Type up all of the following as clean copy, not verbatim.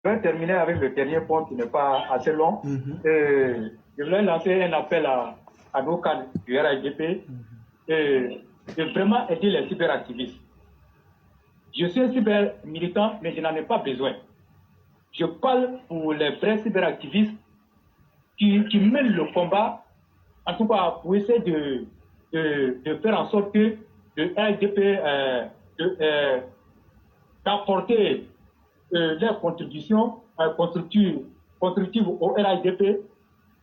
Je vais terminer avec le dernier point qui n'est pas assez long. Je voulais lancer un appel à nos cadres du RAIDP de vraiment aider les cyberactivistes. Je suis un cyber-militant, mais je n'en ai pas besoin. Je parle pour les vrais cyberactivistes qui mènent le combat, en tout cas pour essayer de faire en sorte que le RAIDP d'apporter leurs contributions constructives au RAIDP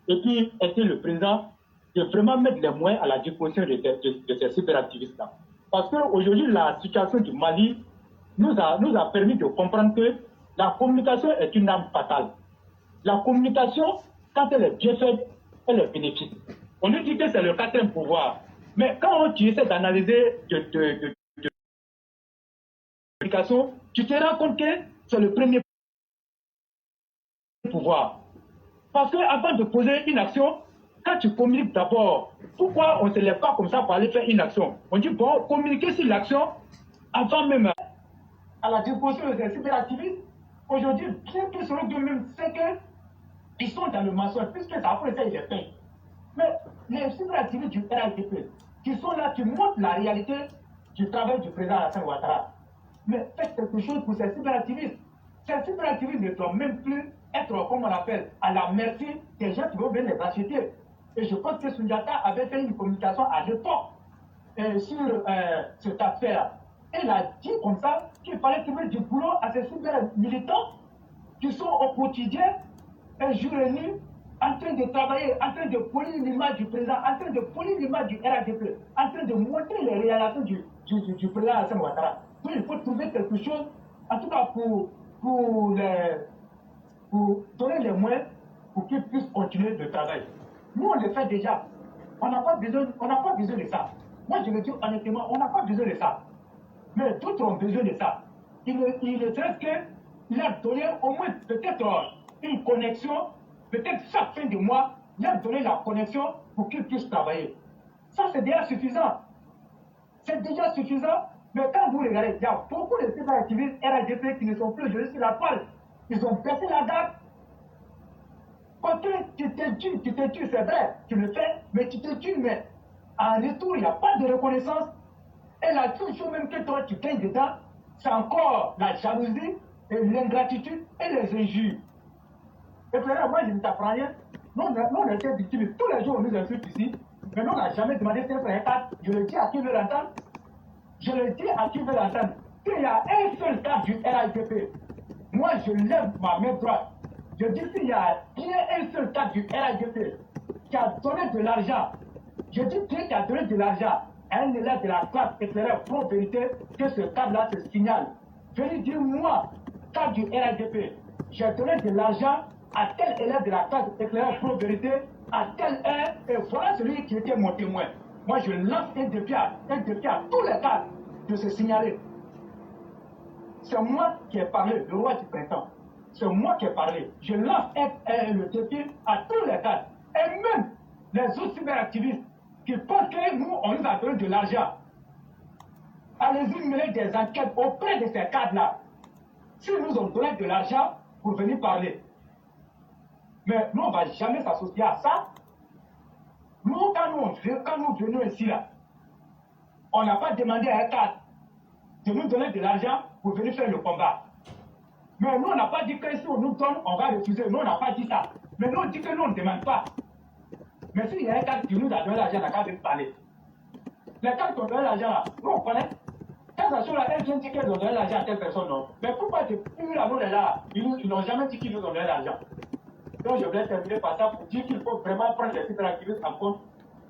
et puis aider le président de vraiment mettre les moyens à la disposition de ces cyberactivistes-là. Parce qu'aujourd'hui, la situation du Mali nous a permis de comprendre que la communication est une arme fatale. La communication, quand elle est bien faite, elle est bénéfique. On nous dit que c'est le quatrième pouvoir. Mais quand tu essaies d'analyser de communication, tu te rends compte que c'est le premier pouvoir. Parce qu'avant de poser une action, quand tu communiques d'abord, pourquoi on ne se lève pas comme ça pour aller faire une action? On dit, bon, communiquer sur l'action avant même à la disposition des cyberactivistes. Aujourd'hui, bien que selon eux-mêmes, c'est qu'ils sont dans le mensonge, puisque ça après ça, ils les payent. Mais les cyberactivistes du RAIDP, qui sont là, qui montrent la réalité du travail du président Alassane Ouattara. Mais faites quelque chose pour ces cyberactivistes. Ces cyberactivistes ne doivent même plus être, comme on appelle, à la merci des gens qui vont venir les acheter. Et je pense que Sundiata avait fait une communication à l'époque sur cette affaire. Elle a dit comme ça qu'il fallait trouver du boulot à ces cyber-militants qui sont au quotidien, un jour et nuit, en train de travailler, en train de polir l'image du président, en train de polir l'image du RADP, en train de montrer les réalisations du président Alassane Ouattara. Donc il faut trouver quelque chose, en tout cas pour donner les moyens pour qu'ils puissent continuer le travail. Nous, on le fait déjà. On n'a pas besoin de ça. Moi, je le dis honnêtement, on n'a pas besoin de ça. Mais d'autres ont besoin de ça. Il ne serait qu'il a donné au moins peut-être une connexion, peut-être chaque fin de mois, il a donné la connexion pour qu'ils puissent travailler. Ça, c'est déjà suffisant. C'est déjà suffisant. Mais quand vous regardez, il y a beaucoup de cyberactivistes RADP qui ne sont plus aujourd'hui sur la toile. Ils ont baissé la date. Quand tu te tues, c'est vrai, tu le fais, mais tu te tues, mais en retour, il n'y a pas de reconnaissance. Et la seule chose même que toi, tu gagnes dedans, c'est encore la jalousie, et l'ingratitude et les injures. Et puis là, moi, je ne t'apprends rien. Nous, on était victimes. Tous les jours, on nous insulte ici. Mais nous, on n'a jamais demandé de faire un cadre. Je le dis à qui veut l'entendre. Je le dis à qui veut l'entendre. S'il y a un seul cadre du RADP, moi, je lève ma main droite. Je dis s'il y a bien un seul cadre du RADP qui a donné de l'argent, je dis qui a donné de l'argent à un élève de la classe éclaireur pro-vérité, que ce cadre-là se signale. Venez dire, moi, cadre du RADP, j'ai donné de l'argent à tel élève de la classe éclaireur pro-vérité, à telle heure, et voilà celui qui était mon témoin. Moi, je lance un défi à tous les cadres de se signaler. C'est moi qui ai parlé, le roi du printemps. C'est moi qui ai parlé. Je lance le défi à tous les cadres. Et même les autres cyberactivistes qui pensent que nous, on nous a donné de l'argent. Allez-y mener des enquêtes auprès de ces cadres-là. S'ils nous ont donné de l'argent pour venir parler. Mais nous, on ne va jamais s'associer à ça. Nous, quand nous venons ici, là, on n'a pas demandé à un cadre de nous donner de l'argent pour venir faire le combat. Mais nous, on n'a pas dit que si on nous donne, on va refuser. Nous, on n'a pas dit ça. Mais nous, on dit que nous, on ne demande pas. Mais s'il y a un cadre qui nous a donné l'argent, on n'a qu'à venir parler. Les cadres qui ont donné l'argent, là, nous, on connaît. Quand ça sur la elle vient dire qu'ils ont donné l'argent à telle personne, non. Mais pourquoi depuis la nous est là, ils n'ont jamais dit qu'ils nous ont donné l'argent. Donc, je voulais terminer par ça pour dire qu'il faut vraiment prendre les cyberactivistes en compte.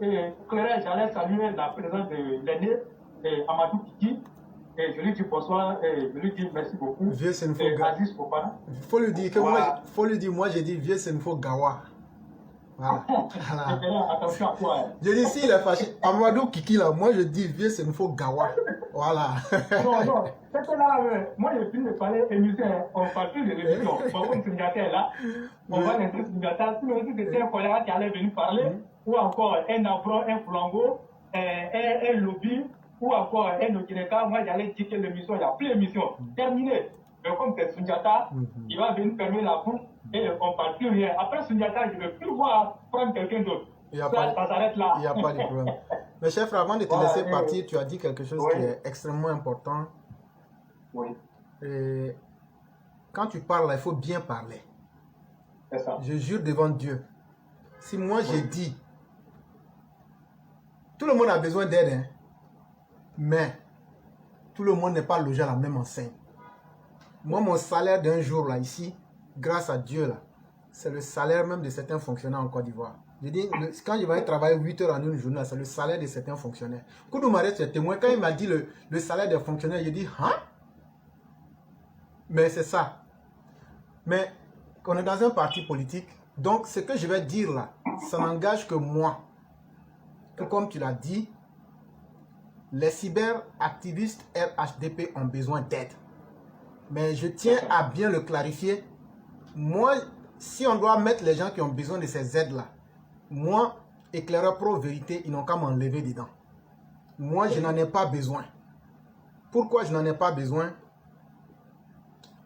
Et clairement, j'allais saluer la présence de l'aîné, Amadou Kiki. Et je lui dis bonsoir et je lui dis merci beaucoup. Vieux Senfo Gawa. Il faut lui dire que voilà. Moi j'ai dit Vieux Senfo Gawa. Voilà. Attention à toi. Je dis s'il est fâché, Amadou Kiki là, moi je dis Vieux Senfo Gawa. Voilà. Non, c'est que là, moi j'ai fini de parler émission, on parle plus de l'émission. Par contre, Sundiata est là, on va laisser Sundiata. Si c'était un collègue qui allait venir parler, ou encore un affront, un flambeau, un lobby, ou encore un Okineka, moi j'allais dire que l'émission, il n'y a plus d'émission. Terminé. Mais comme c'est Sundiata, il va venir fermer la bouche et on ne parle plus rien. Après Sundiata, je ne veux plus voir prendre quelqu'un d'autre. Ça s'arrête là. Il n'y a pas de problème. Mais chef, avant de te laisser partir, tu as dit quelque chose qui est extrêmement important. Oui. Et quand tu parles, il faut bien parler. C'est ça. Je jure devant Dieu. Si moi j'ai dit, tout le monde a besoin d'aide, hein, mais tout le monde n'est pas logé à la même enseigne. Moi, mon salaire d'un jour là, ici, grâce à Dieu, là, c'est le salaire même de certains fonctionnaires en Côte d'Ivoire. Je dis, quand je vais travailler 8 heures en une journée, c'est le salaire de certains fonctionnaires. Koudou Maré, tu es témoin, quand il m'a dit le salaire des fonctionnaires, j'ai dit, hein? Mais c'est ça. Mais on est dans un parti politique, donc ce que je vais dire là, ça n'engage que moi. Que comme tu l'as dit, les cyberactivistes RHDP ont besoin d'aide. Mais je tiens à bien le clarifier. Moi, si on doit mettre les gens qui ont besoin de ces aides-là, moi, éclaireur pro vérité, ils n'ont qu'à m'enlever dedans. Moi, je n'en ai pas besoin. Pourquoi je n'en ai pas besoin?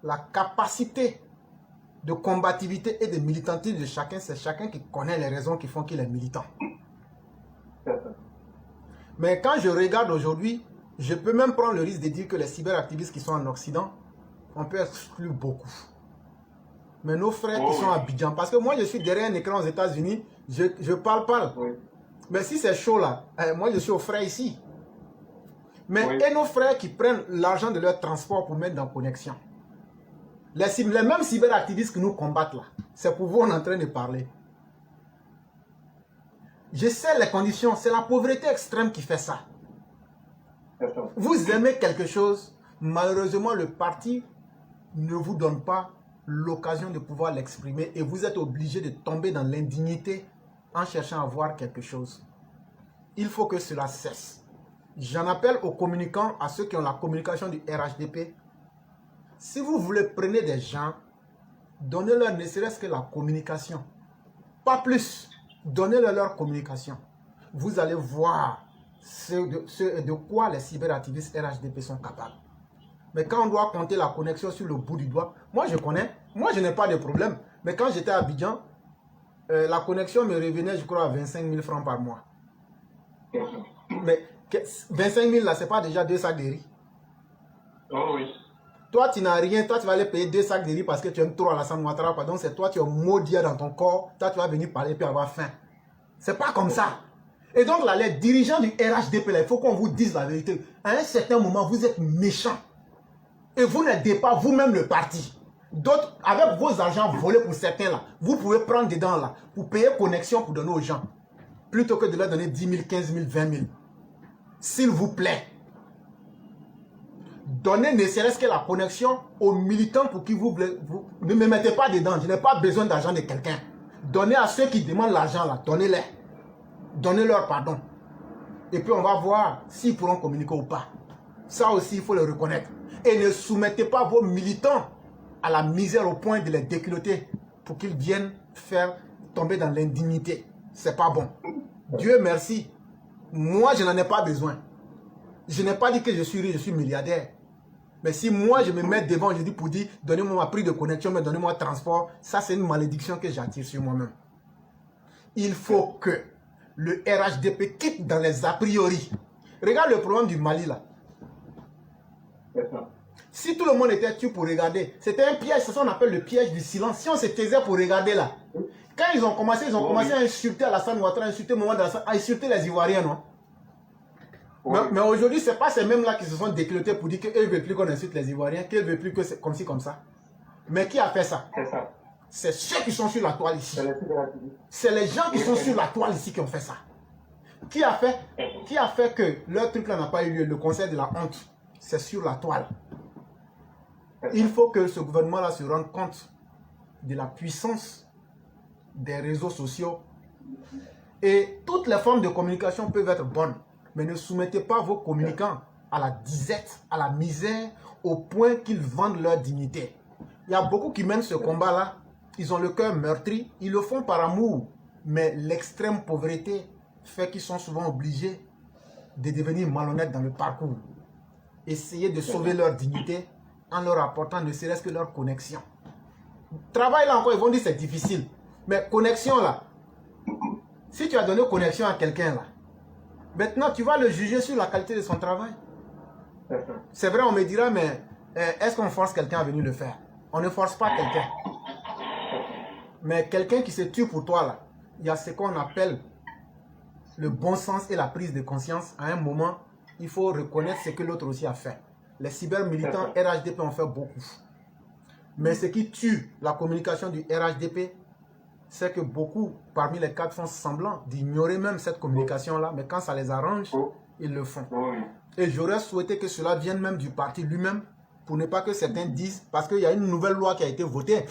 La capacité de combativité et de militantisme de chacun, c'est chacun qui connaît les raisons qui font qu'il est militant. Mais quand je regarde aujourd'hui, je peux même prendre le risque de dire que les cyberactivistes qui sont en Occident, on peut exclure beaucoup. Mais nos frères qui sont à Abidjan, parce que moi je suis derrière un écran aux États-Unis, je parle. Oui. Mais si c'est chaud là, moi je suis aux frères ici. Mais et nos frères qui prennent l'argent de leur transport pour mettre dans connexion. Les mêmes cyberactivistes que nous combattent là, c'est pour vous on est en train de parler. Je sais les conditions, c'est la pauvreté extrême qui fait ça. Vous aimez quelque chose, malheureusement le parti ne vous donne pas l'occasion de pouvoir l'exprimer et vous êtes obligé de tomber dans l'indignité en cherchant à voir quelque chose. Il faut que cela cesse. J'en appelle aux communicants, à ceux qui ont la communication du RHDP. Si vous voulez prendre des gens, donnez-leur ne serait-ce que la communication. Pas plus. Donnez-leur leur communication. Vous allez voir de quoi les cyberactivistes RHDP sont capables. Mais quand on doit compter la connexion sur le bout du doigt, moi je connais, moi je n'ai pas de problème. Mais quand j'étais à Abidjan, la connexion me revenait, je crois, à 25 000 francs par mois. Mais 25 000 là, c'est pas déjà 2 sacs de riz. Oh oui. Toi, tu n'as rien, toi tu vas aller payer 2 sacs de riz parce que tu aimes trop Alassane Ouattara, pardon, c'est toi, tu es maudit dans ton corps, toi tu vas venir parler puis avoir faim. C'est pas comme ça. Et donc là, les dirigeants du RHDP, là, il faut qu'on vous dise la vérité. À un certain moment, vous êtes méchants. Et vous n'aidez pas vous-même le parti. D'autres, avec vos argents volés pour certains là, vous pouvez prendre dedans là, pour payer connexion pour donner aux gens. Plutôt que de leur donner 10 000, 15 000, 20 000. S'il vous plaît. Donnez ne serait-ce que la connexion aux militants pour qui vous ne me mettez pas dedans. Je n'ai pas besoin d'argent de quelqu'un. Donnez à ceux qui demandent l'argent là, donnez-les. Donnez-leur pardon. Et puis on va voir s'ils pourront communiquer ou pas. Ça aussi, il faut le reconnaître. Et ne soumettez pas vos militants à la misère au point de les déculotter pour qu'ils viennent faire tomber dans l'indignité. C'est pas bon. Dieu merci. Moi, je n'en ai pas besoin. Je n'ai pas dit que je suis riche, je suis milliardaire. Mais si moi, je me mets devant, je dis pour dire, donnez-moi ma prix de connexion, mais donnez-moi transport, ça c'est une malédiction que j'attire sur moi-même. Il faut que le RHDP quitte dans les a priori. Regarde le problème du Mali là. Si tout le monde était tué pour regarder, c'était un piège, c'est ça qu'on appelle le piège du silence. Si on se taisait pour regarder là, quand ils ont commencé à insulter Alassane Ouattara, à insulter les Ivoiriens, non? Mais aujourd'hui, ce n'est pas ces mêmes-là qui se sont déclotés pour dire qu'ils ne veulent plus qu'on insulte les Ivoiriens, qu'ils ne veulent plus que c'est comme ci, comme ça. Mais qui a fait ça? C'est ça. C'est ceux qui sont sur la toile ici. C'est les gens qui sont sur la toile ici qui ont fait ça. Qui a fait que leur truc là n'a pas eu lieu, le conseil de la honte? C'est sur la toile. Il faut que ce gouvernement-là se rende compte de la puissance des réseaux sociaux. Et toutes les formes de communication peuvent être bonnes. Mais ne soumettez pas vos communicants à la disette, à la misère, au point qu'ils vendent leur dignité. Il y a beaucoup qui mènent ce combat-là. Ils ont le cœur meurtri. Ils le font par amour. Mais l'extrême pauvreté fait qu'ils sont souvent obligés de devenir malhonnêtes dans le parcours. Essayez de sauver leur dignité en leur apportant ne serait-ce que leur connexion. Travail là encore, ils vont dire c'est difficile. Mais connexion là, si tu as donné connexion à quelqu'un là, maintenant tu vas le juger sur la qualité de son travail. C'est vrai, on me dira, mais est-ce qu'on force quelqu'un à venir le faire? On ne force pas quelqu'un. Mais quelqu'un qui se tue pour toi là, il y a ce qu'on appelle le bon sens et la prise de conscience. À un moment, il faut reconnaître ce que l'autre aussi a fait. Les cybermilitants RHDP ont fait beaucoup. Mais ce qui tue la communication du RHDP, c'est que beaucoup parmi les cadres font semblant d'ignorer même cette communication-là, mais quand ça les arrange, ils le font. Et j'aurais souhaité que cela vienne même du parti lui-même, pour ne pas que certains disent, parce qu'il y a une nouvelle loi qui a été votée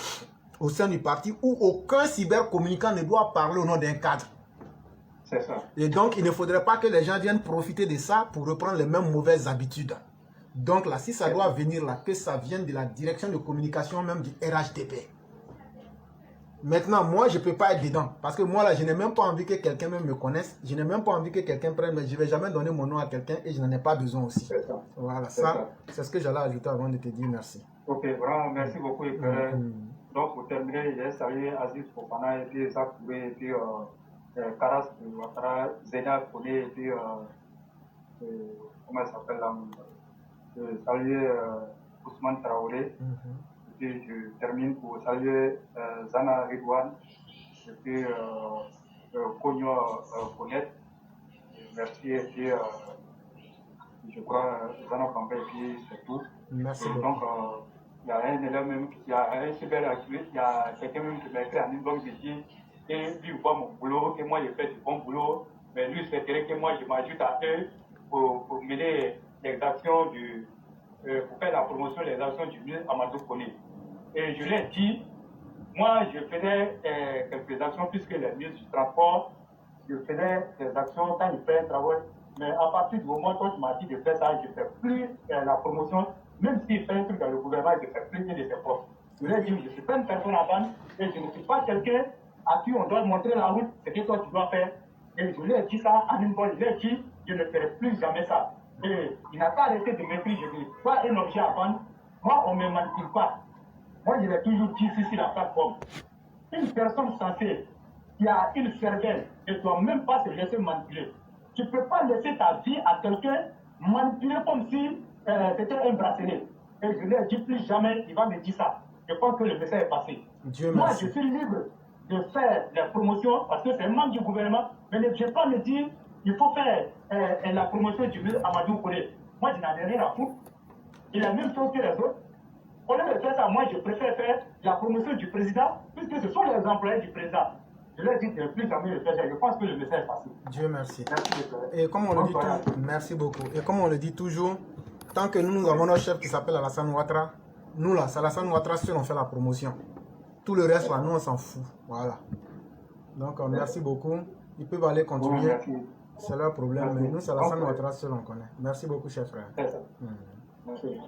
au sein du parti où aucun cybercommunicant ne doit parler au nom d'un cadre. C'est ça. Et donc, il ne faudrait pas que les gens viennent profiter de ça pour reprendre les mêmes mauvaises habitudes. Donc là, si ça doit venir là, que ça vienne de la direction de communication même du RHDP. Maintenant, moi, je ne peux pas être dedans. Parce que moi, là, je n'ai même pas envie que quelqu'un même me connaisse. Je n'ai même pas envie que quelqu'un prenne, mais je ne vais jamais donner mon nom à quelqu'un et je n'en ai pas besoin aussi. C'est ça. Voilà, ça, c'est ce que j'allais ajouter avant de te dire merci. Ok, vraiment, merci beaucoup. Donc, pour terminer, j'ai salué Aziz Fofana et puis Zach Touré et puis Karas Ouattara, Zena Kone et puis comment il s'appelle là? Saluer Ousmane Traoré. Et puis je termine pour saluer Zana Ridwan et puis Kogno Konet. Merci et puis je crois Zana Kambé et puis c'est tout. Merci beaucoup. Donc il y a un élève même, il y a un cyberactiviste, il y a quelqu'un même qui m'a écrit en inbox qui dit et lui voit mon boulot, que moi je fais du bon boulot, mais lui souhaiterait que moi je m'ajoute à eux pour mener les actions pour faire la promotion des actions du ministre Amadou Koné. Et je lui ai dit, moi je faisais quelques actions puisque le ministre du Transport, je faisais des actions quand il fait un travail, mais à partir du moment où tu m'as dit de faire ça, je ne fais plus la promotion, même s'il fait un truc dans le gouvernement, je ne fais plus de ses postes. Je lui ai dit, je ne suis pas une personne à vendre et je ne suis pas quelqu'un à qui on doit montrer la route, ce que toi tu dois faire. Et je lui ai dit ça en une bonne, je lui ai dit, je ne ferai plus jamais ça. Et il n'a pas arrêté de m'écrire, je dis, pas un objet à vendre, moi on ne me manipule pas. Moi je l'ai toujours dit ici sur la plateforme. Une personne censée qui a une cervelle ne doit même pas se laisser manipuler. Tu ne peux pas laisser ta vie à quelqu'un manipuler comme si c'était un bracelet. Et je lui ai dit plus jamais, il va me dire ça. Je pense que le message est passé. Dieu moi merci. Je suis libre de faire la promotion parce que c'est un membre du gouvernement, mais ne viens pas me dire il faut faire la promotion du ministre Amadou Koné. Moi, je n'en ai rien à foutre. Il a la même chose que les autres. Au lieu de faire ça, moi, je préfère faire la promotion du président, puisque ce sont les employés du président. Je leur dis de plus jamais le faire ça. Je pense que le message est passé. Dieu merci. Merci. Et comme on le dit toujours, merci beaucoup. Et comme on le dit toujours, tant que nous avons notre chef qui s'appelle Alassane Ouattara, nous là, c'est Alassane Ouattara seul on fait la promotion. Tout le reste là, nous on s'en fout. Voilà. Donc merci beaucoup. Ils peuvent aller continuer. C'est leur problème. Mais nous, c'est Alassane Ouattara seul on connaît. Merci beaucoup, chef frère. C'est ça. Merci.